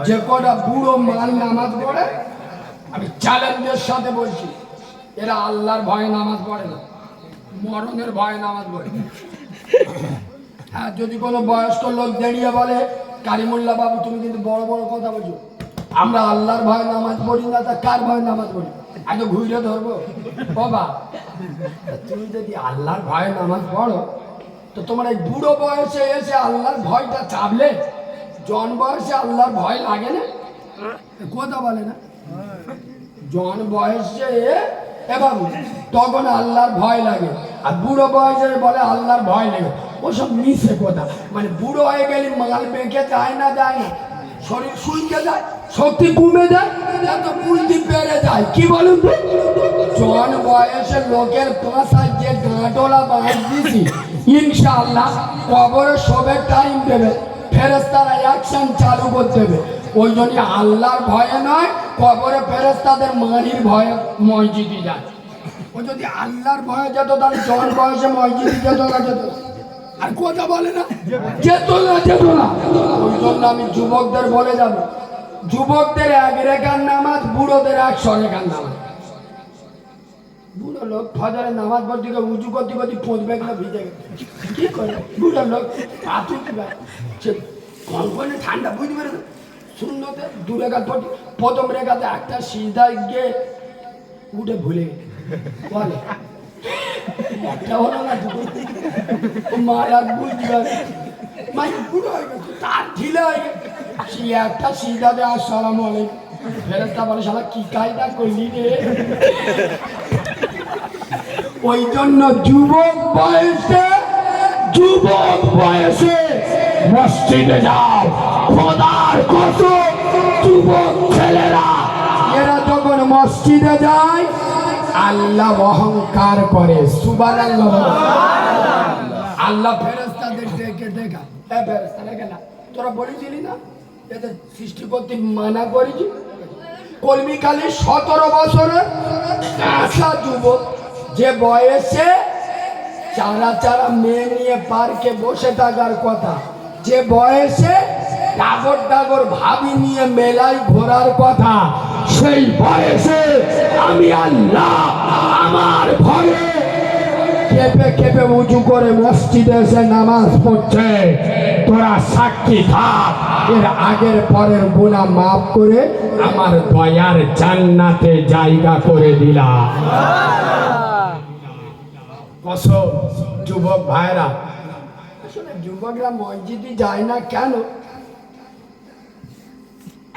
যে কটা বুড়ো মাল নামাজ পড়ে, আমি চ্যালেঞ্জের সাথে বলছি, এরা আল্লাহর ভয়ে নামাজ পড়ে না, মরণের ভয়ে নামাজ পড়ে। হ্যাঁ, যদি কোনো বয়স্ক লোক দাঁড়িয়ে বলে, কারিমুল্লাহ বাবু তুমি কিন্তু বড় বড় কথা বলছো, আমরা আল্লাহর ভয়ে নামাজ পড়ি না, তা কার ভয়ে নামাজ পড়ি? এত ঘুরে ধরবো বাবা? তুমি যদি আল্লাহর ভয়ে নামাজ পড়ো, তো তোমার এই বুড়ো বয়সে এসে আল্লাহর ভয়টা চাপলে, জন বয়সে আল্লাহর ভয় লাগে না? কথা বলে না? জন বয়সে এবং তখন আল্লাহর ভয় লাগে, আর বুড়ো বয়সে বলে আল্লাহর ভয় লাগে। ওসব মিশে কথা। মানে বুড়ো হয়ে গেলে মাল বেঁকে যায় না, শরীর শুকিয়ে যায়, শক্তি কমে যায়, তো বুদ্ধি বেড়ে যায়। কি বলুন তো? জন বয়সের লোকের পাশায় যে গাঁটলা বাঁধ দিছি, ইনশাআল্লাহ কবরে সবে টাইম দেবে, ফেরেশতারা অ্যাকশন চালু করতে দেবে। ওই জন্য আল্লাহর ভয়ে নয়, কবরে ফেরেশতাদের মারির ভয়ে মসজিদে যায়। ও যদি আল্লাহর ভয়ে যেত, তাহলে জন বয়সে মসজিদে যেত না, যেত না। আর কথা বলে না, যেত না, যেত না। ওই জন্য আমি যুবকদের বলে যাব, যুবকদের 1 রেখার নামাজ, বুড়োদের 100 রেখার নামাজ। বুড়ো লোক ফজরের নামাজ পড়তে গিয়ে উঁচু করতে করতে পৌঁছবে না, ভিজে গেছে, কি করে? বুড়ো লোক পাথর সে কনকনে ঠান্ডা, বুঝতে পেরে শূন্যতে 2 রেখা পড়তে, প্রথম রেখাতে একটা সিজদায় গিয়ে উঠে ভুলে গেছে, বলে একটা হলো না, মারা বুঝতে পারে মানে বুড়ো হয়ে গেছে, তার ঢিলে হয়ে গেছে, সে একটা সিজদাতে আসসালামু আলাইকুম, ফেরেশতা বলে শালা কি কায়দা করলি রে? ওই জন্য যুবক বয়সে মসজিদে যাও, খোদার কসম। যুবক ছেলেরা এরা যখন মসজিদে যায়, আল্লাহ অহংকার করে। সুবহানাল্লাহ। আল্লাহ ফেরেশতাদের ডেকে দেখা, এ ফেরেশতা দেখে না, তোরা বলেছিলি না এদের সৃষ্টি করতে মানা করেছি? কলমিকালী 17 বছরের কাঁচা যুবক, যে বয়সে চারা মেয়ে নিয়ে পার্কে বসে থাকার কথা, যে বয়সে ডাগর ভাবি নিয়ে মেলায় ঘোরার কথা, সেই বয়সে আমি আল্লাহ আমার ভয়ে কেঁপে কেঁপে উঁচু করে মসজিদে এসে নামাজ পড়ছে। তোরা সাক্ষী থাক, এর আগের পরের গুনাহ মাফ করে আমার দয়ার জান্নাতে জায়গা করে দিলাম। কসম। যুবক ভাইরা, আসলে যুবকরা মসজিদে যায় না কেন?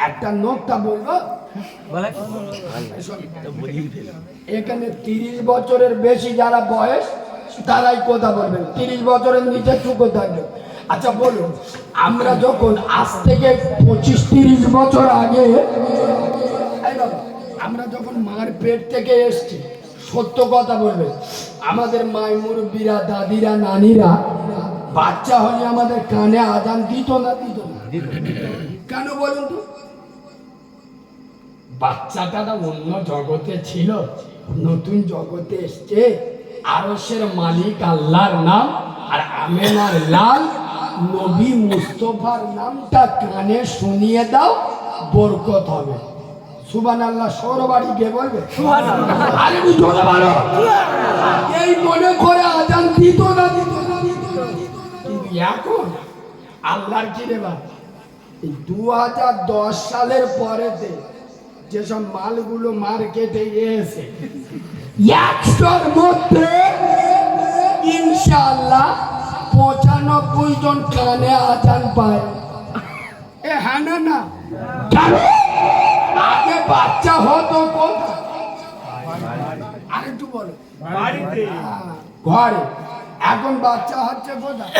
একটা নোকটা বলবো, এখানে 30 বছরের বেশি যারা বয়স, তারাই কথা বলবেন, 30 বছরের নিচে চুপ থাকবে। আচ্ছা বলুন, আমরা যখন আজ থেকে 25-30 বছর আগে, আমরা যখন মার পেট থেকে এসছি, সত্য কথা বলবে, আমাদের মাই মুরব্বীরা, দাদিরা, নানিরা বাচ্চা হলে আমাদের কানে আজান দিত না? দিত না কেন বলুন তো? বাচ্চাটা অন্য জগতে ছিল, নতুন জগতে এসছে, আরশের মালিক আল্লাহর নাম, আর আমেনার লাল নবী মুস্তফার নামটা কানে শুনিয়ে দাও, বরকত হবে। সুবহানাল্লাহ। সৌরবাড়ি গিয়ে বলবে আরে জোরে বলো। এই মনে করে আজান দিত না, কিন্তু এখন আল্লাহর কি রে বা, 2010 সালের পরেতে যেসব মালগুলো মার্কেটে এসে 100-র মধ্যে ইনশাআল্লাহ 95 জন কানে আজান পায়। এ হ্যাঁ না না, কারণ আগে বাচ্চা হতো কোথায়? আরেকটু বলো। ঘরে। এখন বাচ্চা হচ্ছে কোথায়?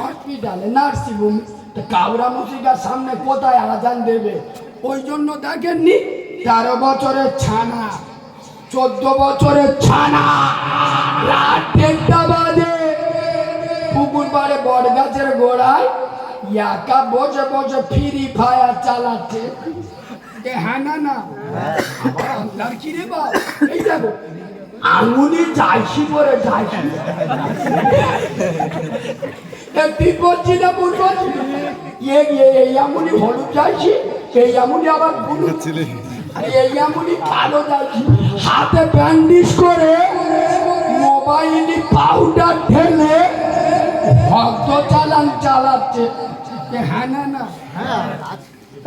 হসপিটালে, নার্সিং হোম। কাউরা মুসিকার সামনে কোথায় আজান দেবে? ওই জন্য দেখেননি 13 বছরের ছানা, 14 বছরের ছানা রাত 1টা বাজে পুকুর পাড়ে বট গাছের গোড়ায় একা বসে বসে ফ্রি ফায়ার চালাচ্ছে। হ্যাঁ না না, আল্লাহর কি রে বাপ, এই দেখো আঙুলি যাইছি পরে যাইছি। তুই বলছি না ভুল বলছি? এই আঙুলি হলুদ যাইছি, এই আঙুলি আবার হলুদ, এই আঙুলি কালো যাইছি। হাতে ব্যান্ডেজ করে মোবাইলে পাউডার ঢেলে ভক্ত চালান চালাচ্ছে। হ্যাঁ না না,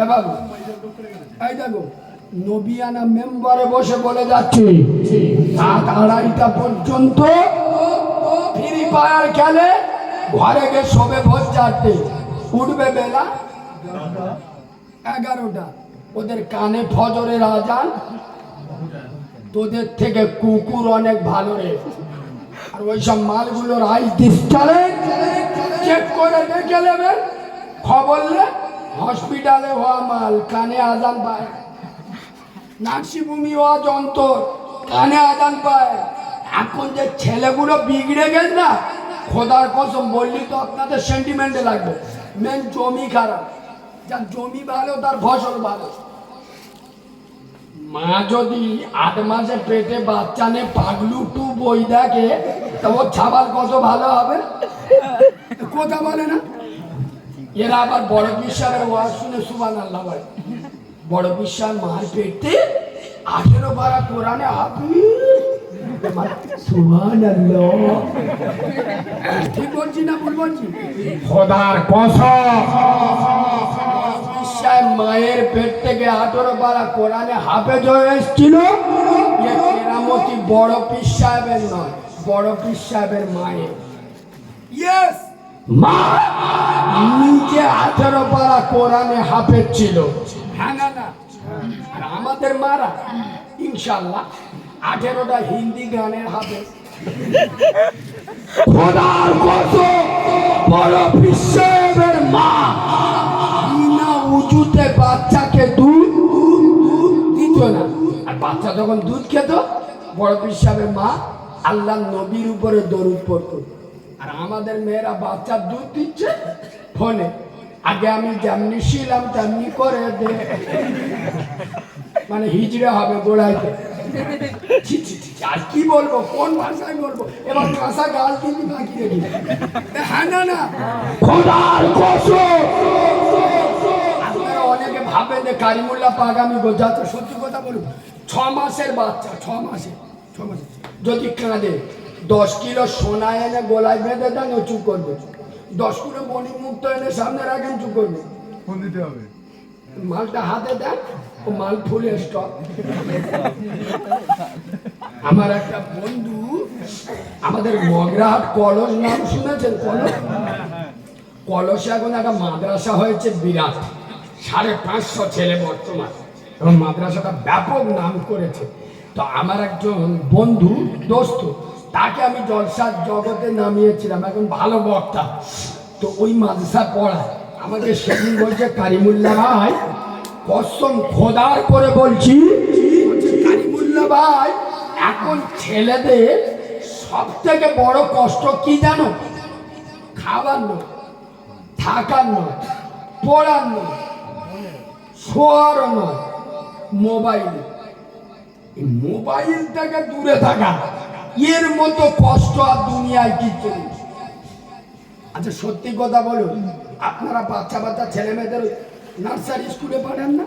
বাবু এই দেখো নবিয়ানা মেম্বারে বসে বলে যাচ্ছে রাত 2:30টা পর্যন্ত ফ্রি ফায়ার খেলে, ঘরে গিয়ে শোবে ভোর 4টে, উঠবে বেলা 11টা। ওদের কানে ফজরের আজান, তোদের থেকে কুকুর অনেক ভালো রে। আর ওইসব মালগুলোর আইডিস্টারে চেক করে দেখে নেবেন, খবরলে হসপিটালে হওয়া মাল কানে আজান পায়, নার্সিংহোমে হওয়া যন্ত্র কানে আজান পায়। এখন যে ছেলেগুলো বিগড়ে গেছে না, খোদার কসম বললি তো আপনাদের সেন্টিমেন্টে লাগবে। মেন জমি খারাপ, যার জমি ভালো তার ফসল ভালো। মা যদি 8 মাসে পেটে বাচ্চা নিয়ে পাগলু 2 বই দেখে, তো ওর ছাবাল কত ভালো হবে, কথা বলে না? এরা আবার বড় বিশ্বাসের ওয়াজ শুনে সুবহানাল্লাহ বলে। বড় বিশ্বাস মার পেটে 18 পারা কোরআনে সুবহানাল্লাহ। ঠিক বলছি না ভুল বলছি? খোদার কসম বিশ্বাস মায়ের পেট থেকে 18 পারা কোরআনে হাফেজ হয়ে এসেছিল। এ কেরামতি বড় পীর সাহেবের নয়, বড় পীর সাহেবের মায়ের। ইয়েস, মা নিজে 18 পারা কোরআনে হাফেজ ছিল। হ্যাঁ না না, আর আমাদের মারা ইনশাআল্লাহ 18টা হিন্দি গানের হাফেজ। খোদার কসম বড় পীর সাহেবের মা বিনা উজুতে বাচ্চাকে দুধ দিত না। আর বাচ্চা যখন দুধ খেত, বড় পীর সাহেবের মা আল্লাহর নবীর উপরে দরুদ পড়তো। আর আমাদের মেয়েরা বাচ্চার দুধ দিচ্ছে ফোনে। আগে আমি যেমনি ছিলাম তেমনি করে দে, মানে হিজড়ে হবে গোড়াইতে। আর কি বলবো, কোন ভাষায় বলবো? এবার ভাষা গাল কিন্তু বাকি রেখে। হ্যাঁ না না, খোদার কসম আপনারা অনেকে ভাবেন যে কারিমুল্লাহ পাগামি গোজাতে। সত্যি কথা বলুন, 6 মাসের বাচ্চা, 6 মাসে যদি কাঁদে 10 কিলো সোনা এনে গোলায় বেঁধে দেন, ও চুপ করবে। 10 কিলো মণি মুক্ত এনে সামনে রাখেন, চুপ করবে। ফোন দিতে হবে, মালটা হাতে দেন, ও মাল ফুলে স্টক। আমার একটা বন্ধু, আমাদের মগরাহাট কলস নাম শুনেছেন? কলসে এখন একটা মাদ্রাসা হয়েছে বিরাট, 550 ছেলে বর্তমান, এবং মাদ্রাসাটা ব্যাপক নাম করেছে। তো আমার একজন বন্ধু দোস্ত, তাকে আমি জলসার জগতে নামিয়েছিলাম, এখন ভালো বক্তা। তো ওই মাদ্রাসা পড়ায়, আমাকে সেদিন বলছে কারিমুল্লাহ ভাই, কসম খোদার করে বলছি, কারিমুল্লাহ ভাই এখন ছেলেদের সব থেকে বড় কষ্ট কি জানো? খাবার নয়, থাকার নয়, পড়ার নয়, শোয়ার নয়, মোবাইল। মোবাইল থেকে দূরে থাকা, এর মতো কষ্ট আর দুনিয়ায় কিছু নেই। আচ্ছা সত্যি কথা বলুন, আপনারা বাচ্চা ছেলে মেয়েদের নার্সারি স্কুলে পাঠান না?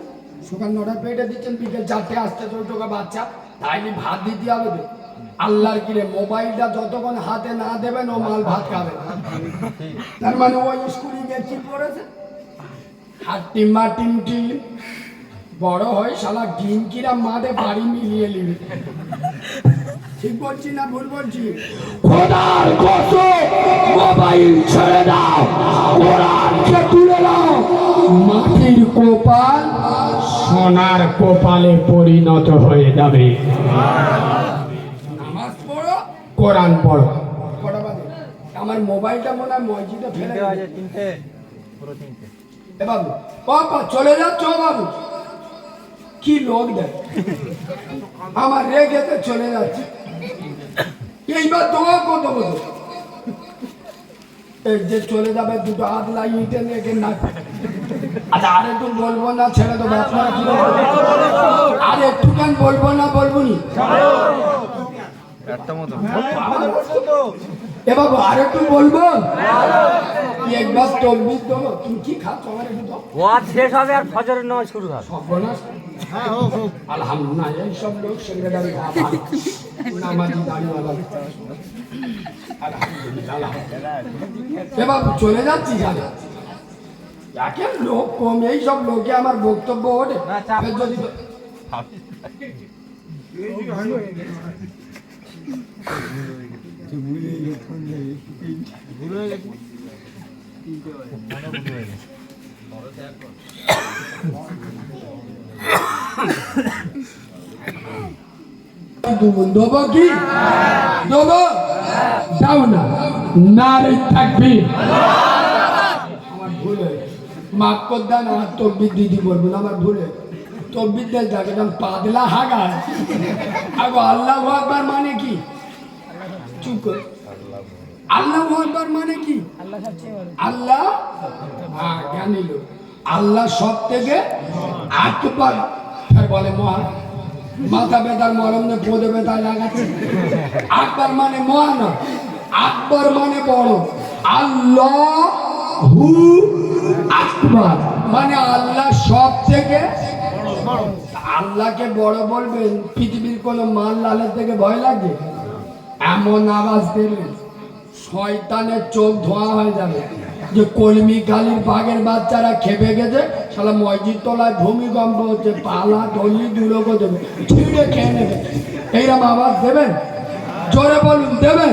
সকাল 9টায় পেটে দিচ্ছেন, বিকেল 4টে আসতে ছোট বাচ্চা, তাইলে ভাত দিতে হবে তো। আল্লাহর কিরে, মোবাইলটা যতক্ষণ হাতে না দেবেন ও মাল ভাত খাবে। তার মানে ওই স্কুলে গিয়ে কি পড়েছে? হাট্টি মাটিম টিম বড় হয় শালা ডিম কিরা মাঠে বাড়ি মিলিয়ে নিবি। ঠিক বলছি না ভুল বলছি? খোদার কসম মোবাইল ছেড়ে দাও, কোরআনকে তুলে দাও, মাটির কপাল সোনার কপালে পরিণত হয়ে যাবে। নামাজ পড়ো, কোরআন পড়ো। কটা বাজে? আমার মোবাইলটা মনে হয় মসজিদে ফেলে তিনটে পুরো তিনটে। এ বাবু, বাবা চলে যাচ্ছ বাবু? কি লোক দেখ, আমার রেগেতে চলে যাচ্ছে। এইবার দোয়া কত বলো, এই যে চলে যাবে দুটো হাত লাগিয়ে লেগে না। আচ্ছা আর একটু বলবো না, ছেড়ে দেবো। আপনারা কি আর একটুখান বলবো না, বলবো নি এ বাবু? আর একটু বলবো, এক গ্লাস তকবির দেবো। তুমি কি খাচ্ছ? আমার একটু দাও। ওয়াজ শেষ হবে আর ফজরের নামাজ শুরু হবে। সর্বনাশ। আলহামদুলিল্লাহ, এইসব লোক সেক্রেটারি নামাজি দাঁড়িয়েওয়ালা। আলহামদুলিল্লাহ। এবার চলে যাচ্ছি জানে যাকে লোক কম, এইসব লোকে আমার বক্তব্য ওঠে যদি দেবো কি দেবো? দাও না, নারী থাকবি। আমার ভুল হয়ে মাফ কর দেন, আমার তকবির দিদি বলবো না, আমার ভুল হয়ে তকবির দেন যাকে পাগলা হাগায়। আগো আল্লাহ আকবার মানে কি? চুপ কর। আল্লাহ আকবার মানে কি? আল্লাহ, হ্যাঁ জ্ঞানী লোক। আল্লাহ সব থেকে আকবার বলে মহান। মাথা ব্যথার মরম নে পদে ব্যথায় লাগাচ্ছে। আকবার মানে মহান, আকবর মানে বড়। আল্লাহু আকবার মানে আল্লাহ সব থেকে আল্লাহকে বড় বলবেন। পৃথিবীর কোনো মাল লালের থেকে ভয় লাগে? এমন আওয়াজ দেবে শয়তানের চোখ ধোয়া হয়ে যাবে যে কলমি কালির বাঘের বাচ্চারা খেপে গেছে, শালা মসজিদ তলায় ভূমিকম্প হচ্ছে, পালা টলি দুলোকো দেবে, ছিঁড়ে খেয়ে নেবে। এইরকম আওয়াজ দেবেন? জোরে বলুন, দেবেন?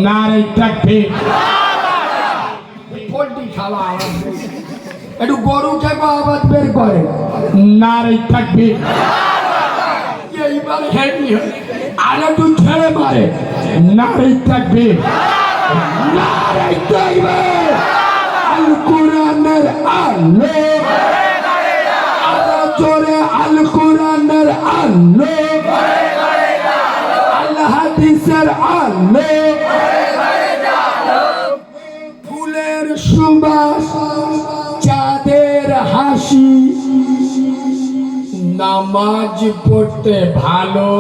নারে থাকবে পোল্ট্রি খাওয়া আওয়াজ দেবে। একটু গরু খেপা আওয়াজ বের করে, নারে থাকবে। এইবার হেভি আর একটু ছেড়ে মারে, নারে থাকবে। নারে থাকবে। আল কোরআনের আলো, আরো জোরে আল কোরআনের আলো, আল হাদিসের আলো, ফুলের সুবাস, চাঁদের হাসি, নামাজ পড়তে ভালো।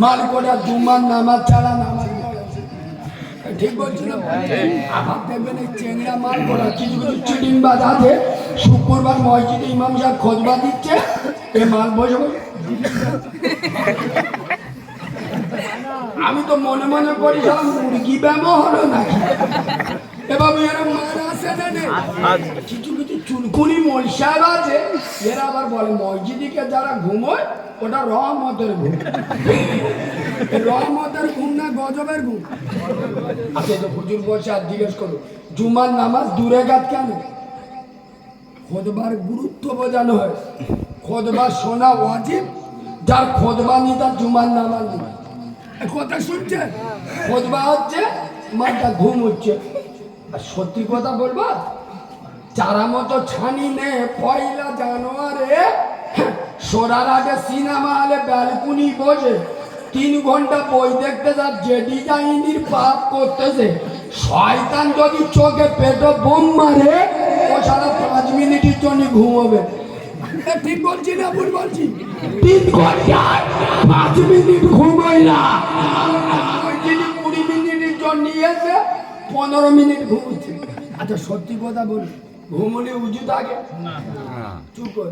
মালকোটা জুমার নামাজ ছাড়া নামাজ ঠিক বলছি না? আবার দেখবেন এই চেংড়া মালকোটা কিছু কিছু চিটিংবাজ আছে, শুক্রবার মসজিদে ইমাম সাহেব খোঁজবা দিচ্ছে, এ মাল বসে বসে। আমি তো মনে মনে করি সব মুরগি ব্যামো হলো নাকি। এবার এরা মাল আসে না রে, কিছু কিছু চুলকুনি মোল সাহেব আছে, এরা আবার বলে মসজিদিকে যারা ঘুমোয় ওটা রহমতের ঘুম। রহমতের ঘুম না গজবের ঘুম? আচ্ছা তো হুজুর বসে আর জিজ্ঞেস করো জুমার নামাজ দূরে গাছ কেন? খোদবার গুরুত্ব বোঝানো হয়। খোদবা শোনা ওয়াজিব, যার খোদবা নি তার জুমার নামাজ নেই। কথা শুনছেন? খোদবা হচ্ছে মাথা ঘুম হচ্ছে। আর সত্যি কথা বলবো, চারা মতো ছানি নে পয়লা জানুয়ারে সোরার আগে সিনেমা হলে ব্যালকুনি বসে 3 ঘন্টা বই দেখতে যা যে ডিজাইনের পাপ করতেছে, শয়তান যদি চোখে পেটে বোম মারে ও সারা 5 মিনিটের জন্য ঘুমোবে। ঠিক বলছি না ভুল বলছি? 3 ঘন্টায় 5 মিনিট ঘুমোয় না, 20 মিনিটের জন্য এসে 15 মিনিট ঘুমোচ্ছে। আচ্ছা সত্যি কথা বলি, ঘুমলে উজু থাকে? চুপ কর।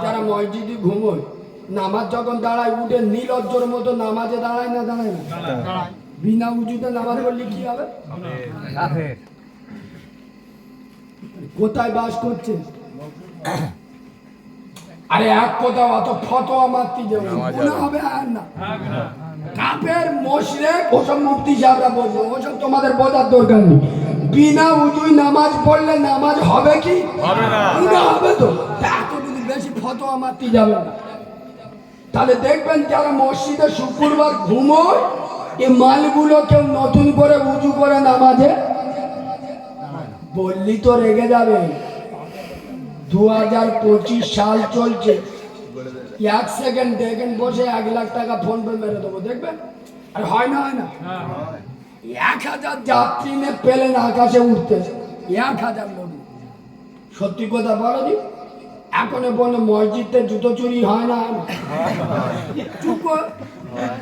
যারা মসজিদে ঘুমোয়, নামাজ যখন দাঁড়ায় উঠে নীলজ্জর মতো নামাজে দাঁড়ায় না? দাঁড়ায় না? বিনা উজুতে নামাজ পড়লে কি হবে? কোথায় বাস করছে? আরে এক কথা অত ফতোয়া মারতে যাবে মনে হবে আর না। কাপের মশরেক ওসব মুফতি সাহেবরা বলবে, ওসব তোমাদের বোঝার দরকার নেই। বিনা উজুই নামাজ পড়লে নামাজ হবে কি হবে না। না হবে তো, এতটুকু বেশি ফতোয়া মারতে যাবে না। তাহলে দেখবেন যারা মসজিদে শুক্রবার ঘুমোয় এই মালগুলো কেউ নতুন করে উজু করে নামাজে বললি তো রেগে যাবে। 2025 সাল চলছে, 1 সেকেন্ড দেখেন বসে 1 লাখ টাকা ফোন পে মেরে দেবো, দেখবেন। আর হয় না 1000 যাত্রী নিয়ে প্লেন আকাশে উঠতেছে, 1000 লোক। সত্যি কথা বলো দি, এখন বলে মসজিদে জুতো চুরি হয় না, চুপ কর।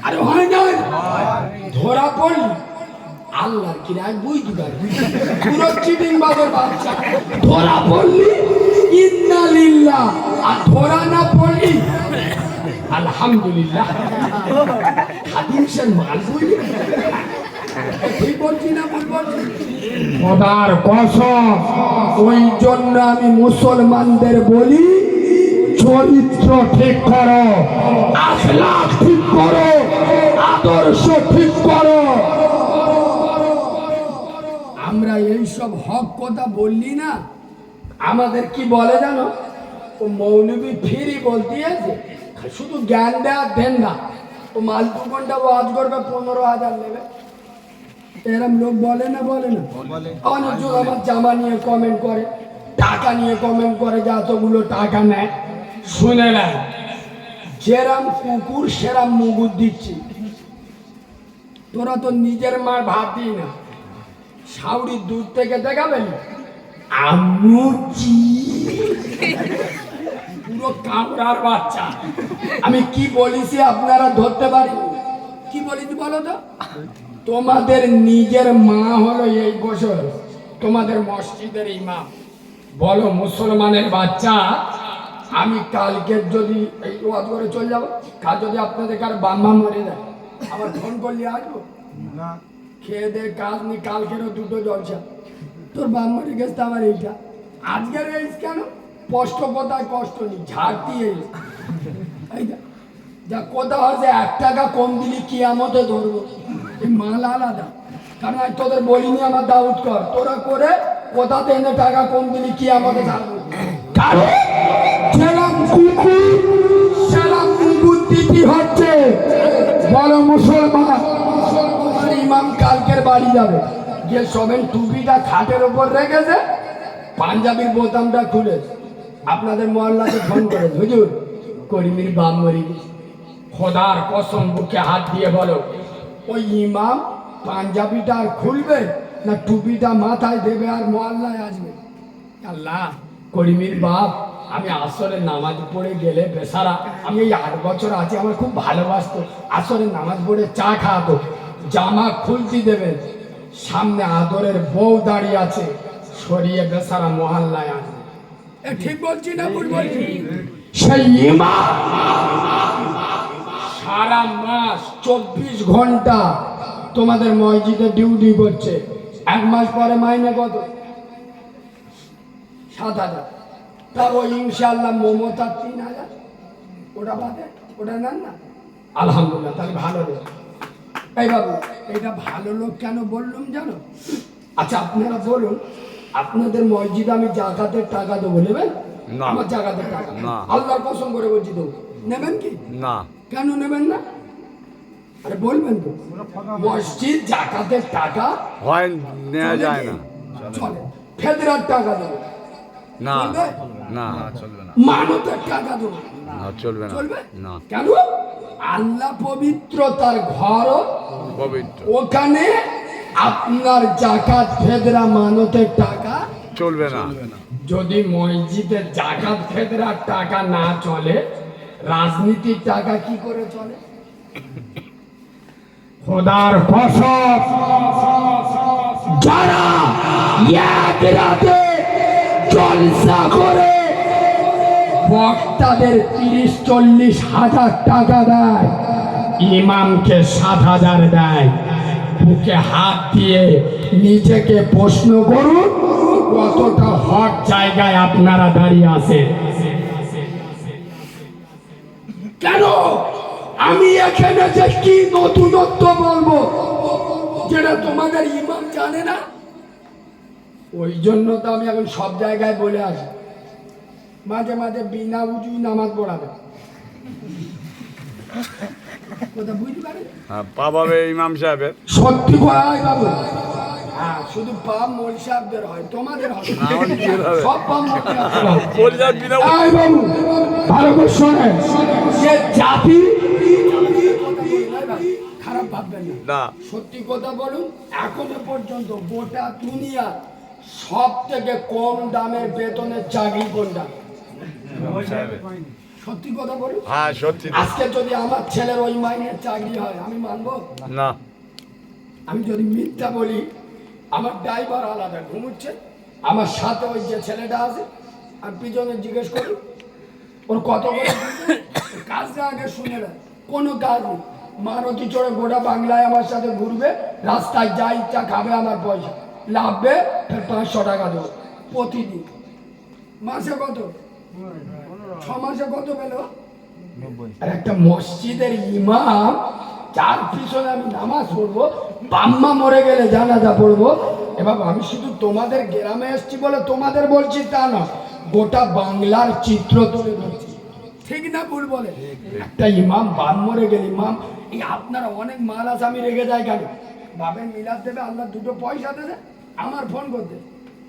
আরে হয় না, ধরা পড়লি আল্লাহর কি রাগ বুঝতে পারবি, পুরো চিটিং বাজের বাচ্চা। ধরা পড়লি ইন্না লিল্লাহ, আর ধরা না পড়লি আলহামদুলিল্লাহ। খাদিমসের মাল বুঝলি, ঠিক বলছি না ভুল বলছি? খোদার কসম, ওই জন্য আমি মুসলমানদের বলি চরিত্র ঠিক করো, আখলাক ঠিক করো, আদর্শ ঠিক করো। আমরা এইসব হক কথা বললি না, আমাদের কি বলে জানো, ও মৌলবী ফিরি বলতে আছে, শুধু জ্ঞান দেওয়া দেন না। ও মালপু ঘন্টা ওয়াজ করবে 15,000 নেবে, এরম লোক বলে না বলে না? অনেক লোক আমার জামা নিয়ে কমেন্ট করে, টাকা নিয়ে কমেন্ট করে, যে এতগুলো টাকা নেয়। শুনে নেয়, যেরাম কুকুর সেরাম মুগুর দিচ্ছি। তোরা তো নিজের মার ভাত দিই না, শাউরির দুধ থেকে দেখাবেন আমুচি, পুরো কামড়ার বাচ্চা। আমি কি বলিছি আপনারা ধরতে পারি? কি বলিছি বলো তো? তোমাদের নিজের মা হলো এই বছর তোমাদের মসজিদের ইমাম। বলো মুসলমানের বাচ্চা, আমি কালকে যদি এই ওয়াজ করে চলে যাবো, কাল যদি আপনাদের কার বাম্মা মরে যায়, আবার ফোন করলে আসবো না? খেয়ে দে কাজ নি, কালকেরও 2টো জলসা, তোর বাম্মারে গেছে আমার এইটা। আজকের এই কেন স্পষ্ট কথায় কষ্ট নেই, ঝাড় দিয়ে যা কথা হচ্ছে 1 টাকা কম দিলি কিয়ামতে ধরবো। এই মাল আলাদা, কারণ আজ তোদের বলিনি আমার দাউদ কর, তোরা করে কোথাতে এনে টাকা কম দিলি কিয়ামতে ছাড়বো। কারণ সেরাম কুকুর সেরাম কুকুর দিতে হচ্ছে। বলো মুসলমান, মুসলমান ইমাম কালকের বাড়ি যাবে, যে সবেন টুপিটা খাটের ওপর রেখেছে, পাঞ্জাবির বোতামটা খুলে আপনাদের মহল্লাতে ফোন করে, হুজুর করিমির বাপ মরি গেছে। খোদার কসম বুকে হাত দিয়ে বলো, ওই ইমাম পাঞ্জাবিটা আর খুলবে না টুপিটা মাথায় দেবে আর মহল্লায় আসবে? আল্লাহ, করিমির বাপ আমি আসরের নামাজ পড়ে গেলে বেচারা, আমি এই 8 বছর আছি, আমার খুব ভালোবাসতো, আসরের নামাজ পড়ে চা খাওয়াতো, জামা খুলতে দেবেন, সামনে আদরের বউ দাঁড়িয়ে আছে, সরিয়ে বেচারা মহল্লায় আসবে। ঠিক বলছি না ভুল বলছি? সেই ইমাম সারা মাস 24 ঘন্টা তোমাদের মসজিদে ডিউটি করছে, 1 মাস পরে মাইনে কত? 7,000। তা ওই ইনশাআল্লাহ মমতা 3,000, ওটা বাদে ওটা নেন না? আলহামদুলিল্লাহ, তাহলে ভালো লোক। এই বাবু, এটা ভালো লোক কেন বললাম জানো? আচ্ছা আপনারা বলুন, আপনাদের মসজিদে আমি জাকাতের টাকা দেবো, নেবেন? আমার জাকাতের টাকা আল্লাহর কসম করে বলছি দেবো, নেবেন কি না? কেন নেবেন না? আরে বলবেন তো, মসজিদ জাকাতের টাকা হয় নেওয়া যায় না, চলে। ফেদরার টাকা দেবো না না চলবে না, মানতের টাকা দেবো না চলবে না, চলবে না। কেন? আল্লাহ পবিত্র, তার ঘর পবিত্র, ওখানে আপনার জাকাত ফেদরা মানতের টাকা চলবে না। যদি মসজিদের জাকাত ফেদরার টাকা না চলে, রাজনীতির টাকা কি করে চলে? খোদার কসম, যারা এক রাতে জলসা করে বক্তাদের 30-40 হাজার টাকা দেয়, ইমামকে 7,000 দেয়, বুকে হাত দিয়ে নিজেকে প্রশ্ন করুন কতটা হক জায়গায় আপনারা দাঁড়িয়ে আছেন। কেন আমি এখানে যে কি নতুনত্ব বলবো যেটা তোমাদের ইমাম জানে না, ওই জন্য তো আমি এখন সব জায়গায় বলে আসি, মাঝে মাঝে বিনা উজু নামাজ পড়াবে। কথা বুঝতে পারেন? হ্যাঁ, পা পাবে ইমাম সাহেবের। সত্যি হয় বাবু। হ্যাঁ, শুধু পাপ মৌল সাহেবদের হয়, তোমাদের হয় না। সব পাপ মৌল সাহেবদের হয়। পরিবার বিনা এই বাবু, ভালো করে শোনেন, যে জাতি খারাপ ভাববেন না। না। সত্যি কথা বলুন, এখনো পর্যন্ত গোটা দুনিয়া সব থেকে কম দামের বেতনের চাকরি কোনটা? সত্যি কথা বলুন। হ্যাঁ, সত্যি। আজকে যদি আমার ছেলের ওই মাইনের চাকরি হয়, আমি মানবো না। আমি যদি মিথ্যা বলি, আমার ড্রাইভার আলাদা ঘুমুচ্ছে, আমার সাথে ওই যে ছেলেটা আছে, আর পিছনে জিজ্ঞেস করি ওর কত করে কাজটা আগে শুনে না, কোনো কাজ নেই, মারুতি চড়ে গোটা বাংলায় আমার সাথে ঘুরবে, রাস্তায় যা ইচ্ছা খাবে, আমার পয়সা লাভবে, ফের 500 টাকা দেবো প্রতিদিন। মাসে কত? 6 মাসে কত পেল? আর একটা মসজিদের ইমাম, যার পিছনে আমি নামাজ পড়বো, বাম্মা মরে গেলে জানাজা পড়বো। এবার আমি শুধু তোমাদের গ্রামে এসছি বলে তোমাদের বলছি তা না, গোটা বাংলার চিত্র তুলে ধরছি, ঠিক না ভুল বলে? একটা ইমাম বাম মরে গেলে, ইমাম এই আপনারা অনেক মাল আছে, আমি রেগে যাই কেন? বাবের মিলাদ দেবে, আল্লাহ 2টো পয়সা দেবে, আমার ফোন করতে,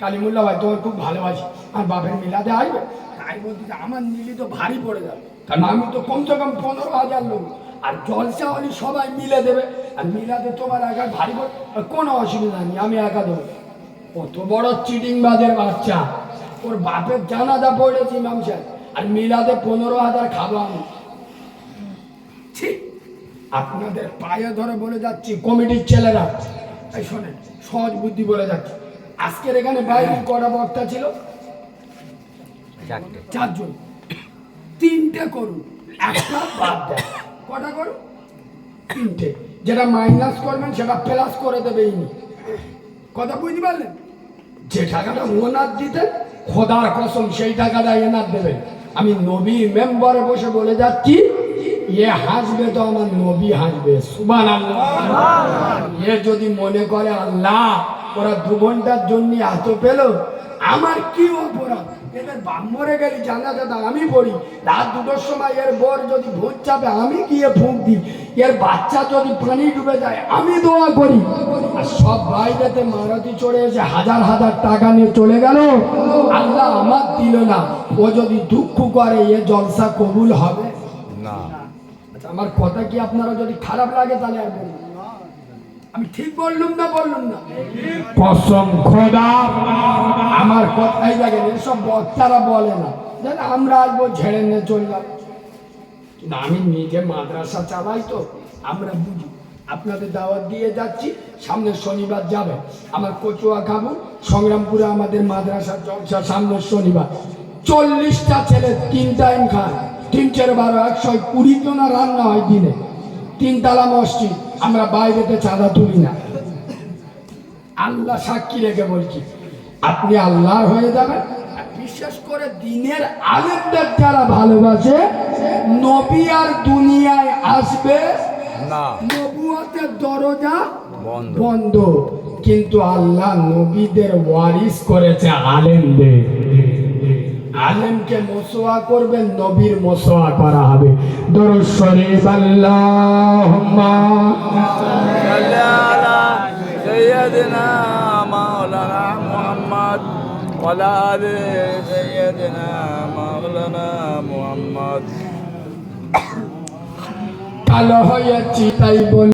কালিমুল্লাহ ভাই তোমার খুব ভালোবাসি, আর বাপের মিলাদে আসবে। তাই বলতে আমার নিলি তো ভারী পড়ে যাবে, কারণ আমি তো কমসে কম 15,000 লোক, আর জলসা হলে সবাই মিলে দেবে, আর মিলাদে তোমার একা ভারী পড়ে, কোনো অসুবিধা নেই, আমি একা দেবো। কত বড় চিটিংবাজের বাচ্চা, ওর বাপের জানাজা পড়েছি ইমাম সাহেব, আর মিলাদে 15,000 খাবো আমি। ঠিক আপনাদের পায়ে ধরে বলে যাচ্ছি, কমিটির ছেলেরা, এই শোনেন, সহজ বুদ্ধি বলে যাচ্ছি, আজকের এখানে বাইরে কটা বক্তা ছিল? 4 জন। 3টে করুন, একটা বাদ দেন। কটা করুন? 3টে। যেটা মাইনাস করবেন সেটা প্লাস করে দেবে ইনি। কথা বুঝতে পারলেন? যে টাকাটা ওনার দিতেন, খোদার কসম সেই টাকাটা এনার দেবেন। আমি নবী মেম্বারে বসে বলে যাচ্ছি, এ হাসবে তো আমার নবী হাসবে, সুবহানাল্লাহ। এ যদি মনে করে আল্লাহ ওরা 2 ঘন্টার জন্য এত পেল, আমার কি অপরাধ? এদের বাপ মরে গেলে জানাজাটা আমি পড়ি, রাত 2টোর সময় এর বর যদি ভোজ চাপে আমি গিয়ে ফুঁক দিই, এর বাচ্চা যদি পানি ডুবে যায় আমি দোয়া করি, আর সব বাইরেতে মারুতি চড়ে এসে হাজার হাজার টাকা নিয়ে চলে গেল, আল্লাহ আমার দিল না, ও যদি দুঃখ করে এ জলসা কবুল হবে না। আচ্ছা, আমার কথা কি আপনারা যদি খারাপ লাগে তাহলে আর বলুন, আমি ঠিক বললুম না বললুম না? কসম খোদা, আমার কথাই দেখেন, এসব বক্তারা বলে না যে আমরা আসবো ঝেড়ে নিয়ে চললাম, কিন্তু আমি নিজে মাদ্রাসা চালাই তো আমরা বুঝি। আপনাদের দাওয়াত দিয়ে যাচ্ছি, সামনের শনিবার যাবে, আমার কচুয়া খাবো সংগ্রামপুরে, আমাদের মাদ্রাসার জলসা সামনের শনিবার, 40টা ছেলে 3 টাইম খায়, 3 4 12 120 জনা রান্না হয় দিনে, 3 তলা মসজিদ, আমরা বাইরেতে চাঁদা তুলি না। আল্লাহ সাক্ষী রেখে বলছি, আপনি আল্লাহর হয়ে যাবেন। বিশেষ করে দিনের আলেমদের যারা ভালোবাসে, নবী আর দুনিয়ায় আসবে না, নবুয়তের দরজা বন্ধ। বন্ধ, কিন্তু আল্লাহ নবীদের ওয়ারিস করেছে আলেমদের। আলেমকে মোসওয়া করবেন, নবীর মোসওয়া করা হবে। দরুদ শরীফ আল্লাহুম্মা সাল্লি আলা সাইয়্যিদিনা মাওলানা মুহাম্মদ ওয়া আলা আলি সাইয়্যিদিনা মাওলানা মুহাম্মদ। কালো হয়েছি তাই বল